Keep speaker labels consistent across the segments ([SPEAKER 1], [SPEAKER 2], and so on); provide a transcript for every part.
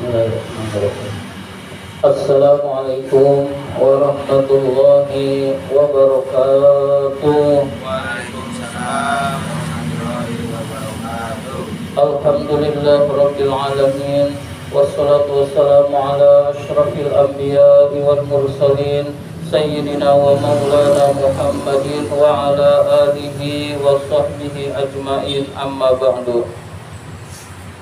[SPEAKER 1] Bismillahirrahmanirrahim. Assalamualaikum warahmatullahi wabarakatuh.
[SPEAKER 2] Waalaikumsalam warahmatullahi wabarakatuh.
[SPEAKER 1] Alhamdulillah rabbil alamin. Wassalatu wassalamu ala asyrafil anbiya'i wal mursalin Sayyidina wa maulana Muhammadin wa ala alihi wa sahbihi ajma'in, amma ba'du.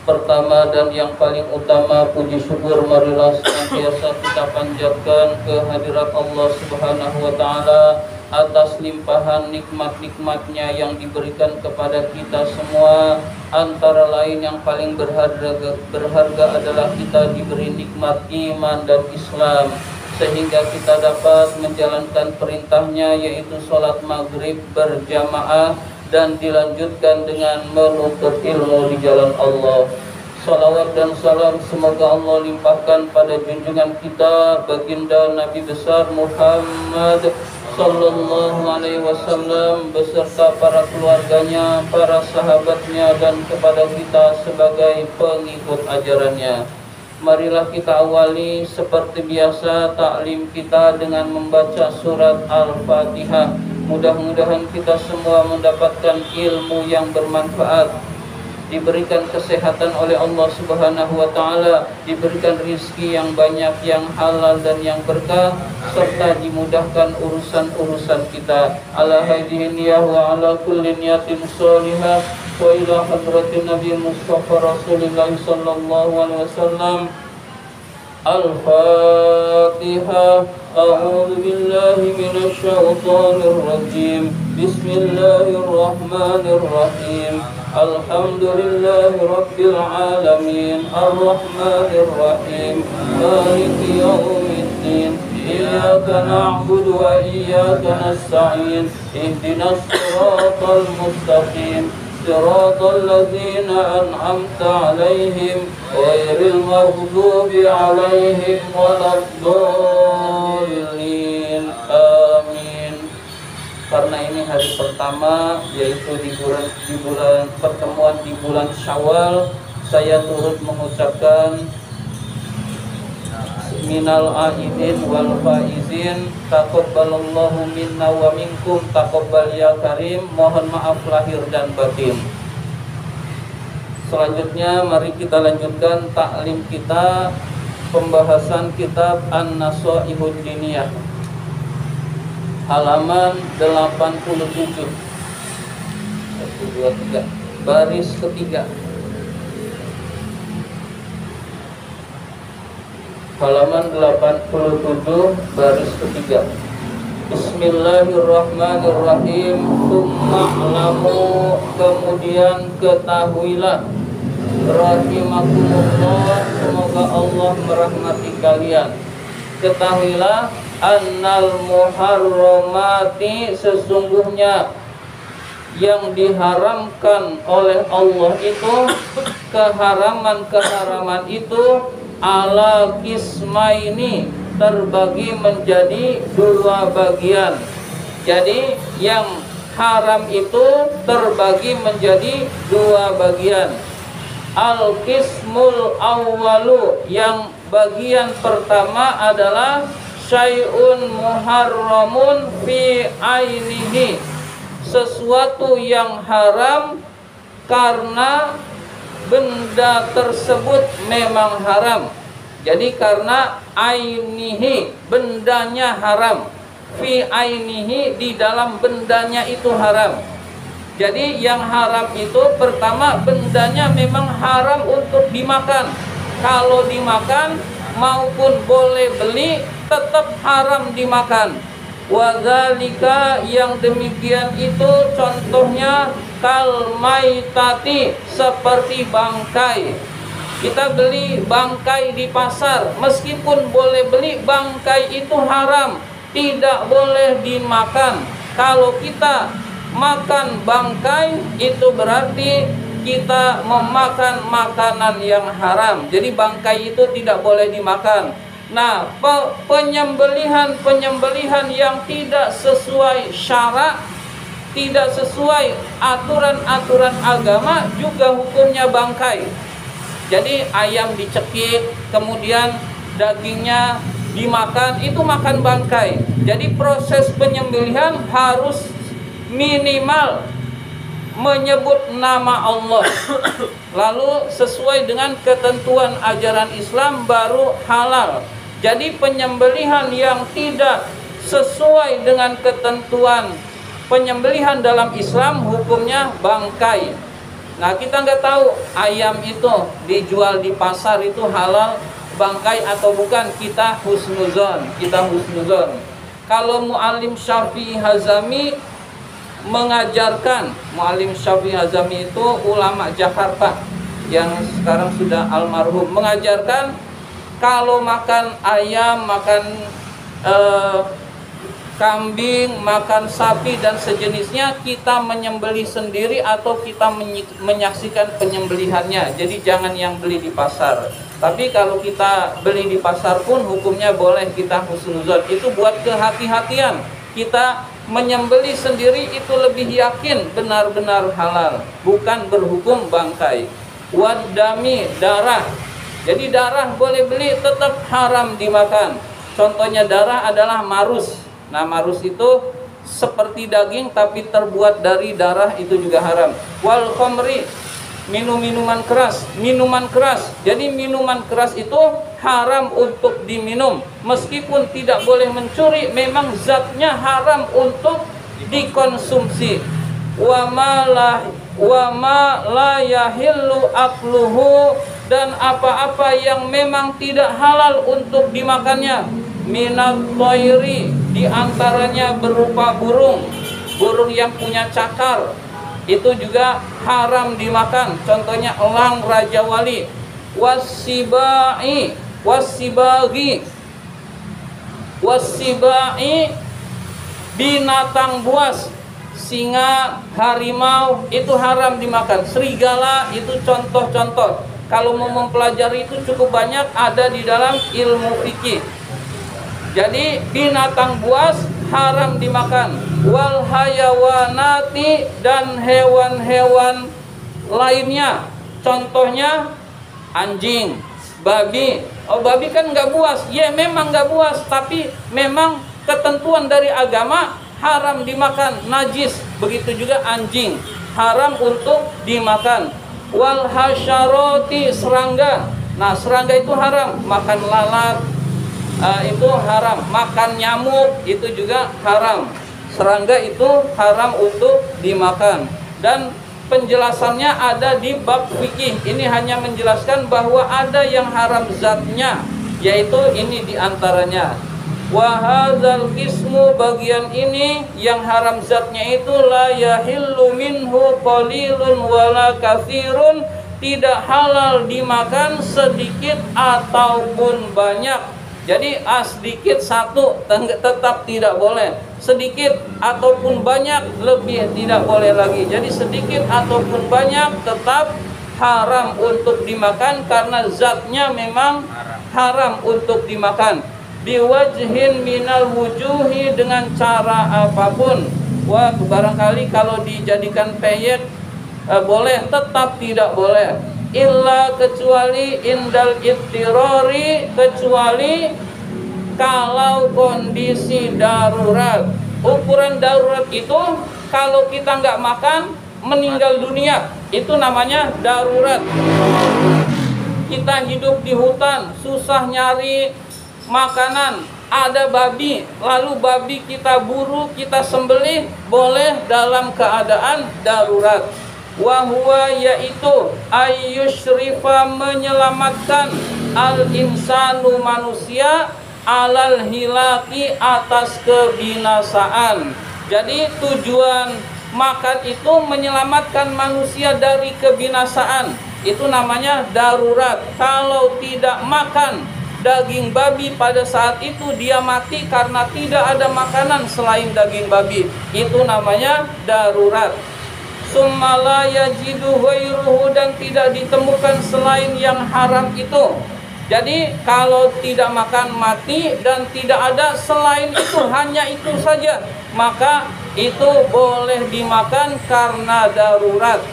[SPEAKER 1] Pertama dan yang paling utama, puji syukur marilah senantiasa kita panjatkan kehadirat Allah Subhanahu wa taala atas limpahan nikmat-nikmatnya yang diberikan kepada kita semua. Antara lain yang paling berharga adalah kita diberi nikmat iman dan Islam, sehingga kita dapat menjalankan perintahnya, yaitu sholat maghrib berjamaah dan dilanjutkan dengan menuntut ilmu di jalan Allah. Salawat dan salam semoga Allah limpahkan pada junjungan kita baginda Nabi besar Muhammad sallallahu alaihi wasallam beserta para keluarganya, para sahabatnya, dan kepada kita sebagai pengikut ajarannya. Marilah kita awali seperti biasa taklim kita dengan membaca surat Al-Fatihah. Mudah-mudahan kita semua mendapatkan ilmu yang bermanfaat, diberikan kesehatan oleh Allah Subhanahu wa taala, diberikan rizki yang banyak, yang halal dan yang berkah, serta dimudahkan urusan-urusan kita. Ala hadhihi niyah wa ala kulli niyatin shalihah wa ila hadratin Nabi Mustafa Rasulullah sallallahu alaihi wasallam. Al-Fatihah. A'udzu billahi minasy syaithanir rajim. Bismillahirrahmanirrahim. Alhamdulillahi rabbil alamin. Ar-Rahmanir Rahim. Maliki yaumiddin. Iyyaka na'budu wa iyyaka nasta'in. Ihdinas siratal mustaqim. Siratal ladzina an'amta 'alaihim ghairil maghdubi 'alaihim waladdallin. Amin. Karena ini hari pertama, yaitu di bulan pertemuan di bulan Syawal, saya turut mengucapkan minal aidin wal faizin, taqabbalallahu minna wa minkum, taqabbal ya karim. Mohon maaf lahir dan batin. Selanjutnya mari kita lanjutkan taklim kita, pembahasan kitab An-Nasaihud Diniyah, halaman 87, 1, 2, 3, baris ketiga, halaman 87 baris ketiga. Bismillahirrahmanirrahim. Tsuma'lamu, kemudian ketahuilah, rahimakumullah, semoga Allah merahmati kalian. Ketahuilah, annal muharramati, sesungguhnya yang diharamkan oleh Allah itu, keharaman itu ala kismaini, terbagi menjadi dua bagian. Jadi yang haram itu terbagi menjadi dua bagian. Al-qismul awwalu, yang bagian pertama adalah syai'un muharramun fi ainihi, sesuatu yang haram karena benda tersebut memang haram. Jadi karena ainihi, bendanya haram, fi ainihi, di dalam bendanya itu haram. Jadi yang haram itu pertama, bendanya memang haram untuk dimakan. Kalau dimakan maupun boleh beli, tetap haram dimakan. Wadzalika, yang demikian itu contohnya kal maitati, seperti bangkai. Kita beli bangkai di pasar, meskipun boleh beli, bangkai itu haram, tidak boleh dimakan. Kalau kita makan bangkai, itu berarti kita memakan makanan yang haram. Jadi bangkai itu tidak boleh dimakan. Nah, penyembelihan yang tidak sesuai syarak, tidak sesuai aturan-aturan agama juga hukumnya bangkai. Jadi ayam dicekik, kemudian dagingnya dimakan, itu makan bangkai. Jadi proses penyembelihan harus minimal menyebut nama Allah. Lalu sesuai dengan ketentuan ajaran Islam baru halal. Jadi penyembelihan yang tidak sesuai dengan ketentuan penyembelihan dalam Islam hukumnya bangkai. Nah, kita nggak tahu ayam itu dijual di pasar itu halal bangkai atau bukan, kita husnuzon. Kalau Muallim Syafi'i Hazami mengajarkan, Muallim Syafi'i Hazami itu ulama Jakarta yang sekarang sudah almarhum, mengajarkan kalau makan ayam, makan kambing, makan sapi dan sejenisnya, kita menyembelih sendiri atau kita menyaksikan penyembelihannya. Jadi jangan yang beli di pasar. Tapi kalau kita beli di pasar pun hukumnya boleh kita husnuzon. Itu buat kehati-hatian. Kita menyembelih sendiri itu lebih yakin benar-benar halal, bukan berhukum bangkai. Wadami, darah. Jadi darah boleh beli, tetap haram dimakan. Contohnya darah adalah marus. Nah, marus itu seperti daging tapi terbuat dari darah, itu juga haram. Wal khamri, minuman keras. Jadi minuman keras itu haram untuk diminum. Meskipun tidak boleh mencuri, memang zatnya haram untuk dikonsumsi. Wa ma la yahillu akluhu, dan apa-apa yang memang tidak halal untuk dimakannya. Minat toiri, diantaranya berupa burung yang punya cakar, itu juga haram dimakan. Contohnya elang raja wali. Wasibai, binatang buas, singa, harimau, itu haram dimakan. Serigala itu contoh-contoh. Kalau mau mempelajari itu cukup banyak, ada di dalam ilmu fikih. Jadi binatang buas haram dimakan. Wal hayawanati, dan hewan-hewan lainnya. Contohnya anjing, babi. Oh, babi kan nggak buas. Ya memang nggak buas, tapi memang ketentuan dari agama haram dimakan, najis. Begitu juga anjing, haram untuk dimakan. Wal hasyaroti, serangga. Nah, serangga itu haram. Makan lalat, itu haram. Makan nyamuk itu juga haram. Serangga itu haram untuk dimakan. Dan penjelasannya ada di bab fikih. Ini hanya menjelaskan bahwa ada yang haram zatnya, yaitu ini diantaranya. Wa hadzal qismu, bagian ini yang haram zatnya itu la yahillu minhu qalilun wala katsirun, tidak halal dimakan sedikit ataupun banyak. Jadi sedikit satu tetap tidak boleh, sedikit ataupun banyak lebih tidak boleh lagi. Jadi sedikit ataupun banyak tetap haram untuk dimakan karena zatnya memang haram untuk dimakan. Biwajhin minal wujuhi, dengan cara apapun. Wah, barangkali kalau dijadikan peyek boleh, tetap tidak boleh. Illa, kecuali indal ittirori, kecuali kalau kondisi darurat. Ukuran darurat itu kalau kita nggak makan meninggal dunia, itu namanya darurat. Kita hidup di hutan, susah nyari makanan, ada babi, lalu babi kita buru, kita sembelih, boleh dalam keadaan darurat. Wahwa, yaitu ayyushrifa, menyelamatkan al-insanu, manusia, alal hilaki, atas kebinasaan. Jadi tujuan makan itu menyelamatkan manusia dari kebinasaan. Itu namanya darurat. Kalau tidak makan daging babi pada saat itu, dia mati karena tidak ada makanan selain daging babi. Itu namanya darurat. Summala yajidu ghairuhu, dan tidak ditemukan selain yang haram itu. Jadi kalau tidak makan mati dan tidak ada selain itu, hanya itu saja, maka itu boleh dimakan karena darurat.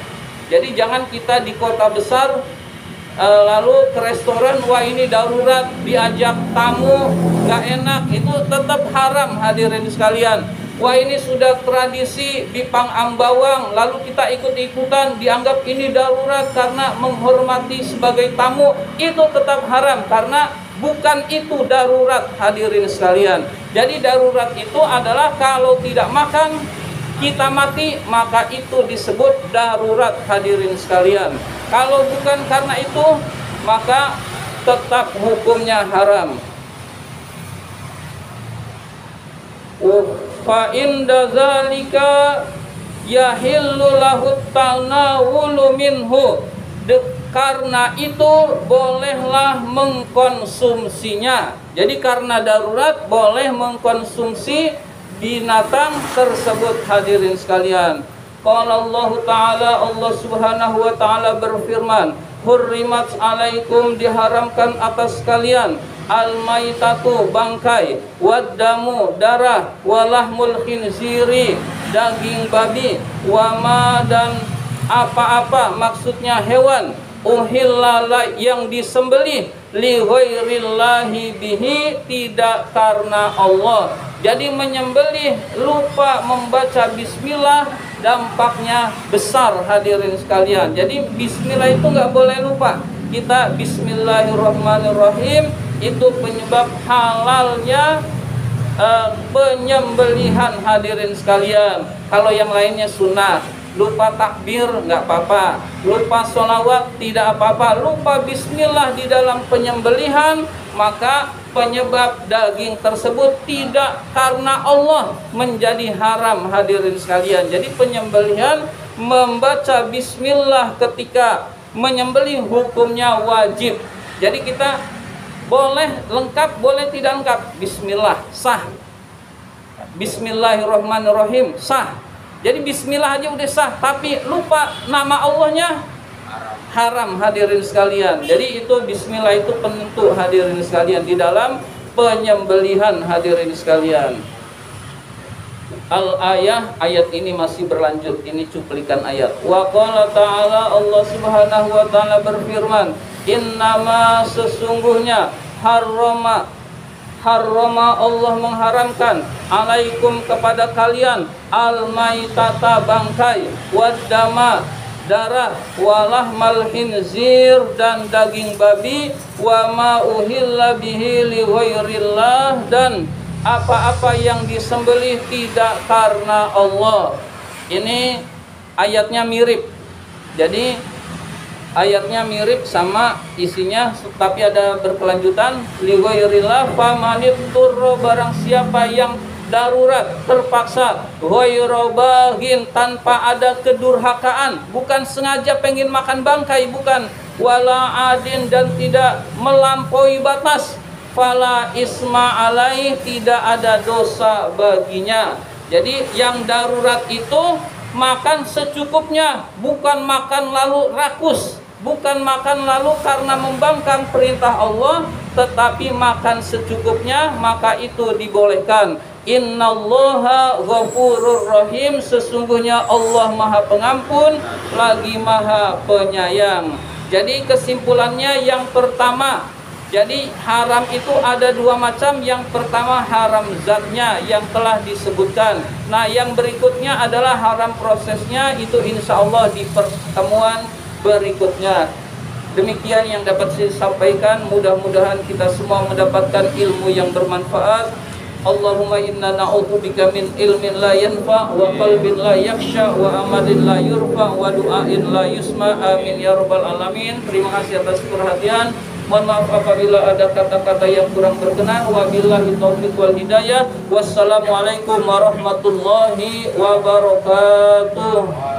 [SPEAKER 1] Jadi jangan kita di kota besar lalu ke restoran, wah ini darurat, diajak tamu gak enak, itu tetap haram hadirin sekalian. Wah ini sudah tradisi di Pangambawang, lalu kita ikut-ikutan, dianggap ini darurat karena menghormati sebagai tamu, itu tetap haram karena bukan itu darurat hadirin sekalian. Jadi darurat itu adalah kalau tidak makan kita mati, maka itu disebut darurat hadirin sekalian. Kalau bukan karena itu, maka tetap hukumnya haram. Fa inda zalika yahillu lahu tanawulu minhu. Karena itu bolehlah mengkonsumsinya. Jadi karena darurat boleh mengkonsumsi binatang tersebut hadirin sekalian. Qala Allah Ta'ala, Allah Subhanahu wa Ta'ala berfirman, hurrimat alaikum, diharamkan atas kalian, al-maitatu, bangkai, waddamu, darah, walahmul khinziri, daging babi, wama, dan apa-apa, maksudnya hewan, uhillala, yang disembelih, li ghairillahi bihi, tidak karena Allah. Jadi menyembelih lupa membaca bismillah dampaknya besar hadirin sekalian. Jadi bismillah itu nggak boleh lupa. Kita bismillahirrahmanirrahim, itu penyebab halalnya penyembelihan hadirin sekalian. Kalau yang lainnya sunnah, lupa takbir nggak apa-apa, lupa sholawat tidak apa-apa, lupa bismillah di dalam penyembelihan, maka penyebab daging tersebut tidak karena Allah menjadi haram hadirin sekalian. Jadi penyembelihan membaca bismillah ketika menyembelih hukumnya wajib. Jadi kita boleh lengkap, boleh tidak lengkap, bismillah sah, bismillahirrahmanirrahim sah. Jadi bismillah aja udah sah, tapi lupa nama Allahnya haram hadirin sekalian. Jadi itu bismillah itu penentu hadirin sekalian di dalam penyembelihan hadirin sekalian. Al-ayah, ayat ini masih berlanjut, ini cuplikan ayat. Wa qala ta'ala, Allah Subhanahu wa Ta'ala berfirman, innama, sesungguhnya, harrama Allah mengharamkan, alaikum, kepada kalian, al-maitata, bangkai, waddama, darah, walahmal khinzir, dan daging babi, wa ma uhilla bihi li ghairillah, dan apa-apa yang disembelih tidak karena Allah. Ini ayatnya mirip. Jadi ayatnya mirip sama isinya, tapi ada berkelanjutan. Li ghairillah famanit turro, barang siapa yang darurat, terpaksa, ghairobaghin, tanpa ada kedurhakaan, bukan sengaja pengen makan bangkai, bukan, wala adin, dan tidak melampaui batas, fala isma alaih, tidak ada dosa baginya. Jadi yang darurat itu makan secukupnya, bukan makan lalu rakus, bukan makan lalu karena membangkang perintah Allah, tetapi makan secukupnya, maka itu dibolehkan. Innallaha ghafurur rahim, sesungguhnya Allah Maha Pengampun lagi Maha Penyayang. Jadi kesimpulannya yang pertama, jadi haram itu ada dua macam. Yang pertama haram zatnya yang telah disebutkan. Nah yang berikutnya adalah haram prosesnya, itu insya Allah di pertemuan berikutnya. Demikian yang dapat saya sampaikan, mudah-mudahan kita semua mendapatkan ilmu yang bermanfaat. Allahumma inna na'udzubika min ilmin la yanfa, wa qalbin la yakhsha, wa amalin la yurfa, wa du'ain la yusma, amin ya rabbal alamin. Terima kasih atas perhatian. Mohon maaf apabila ada kata-kata yang kurang berkenan. Wabillahi taufiq wal hidayah. Wassalamualaikum warahmatullahi wabarakatuh.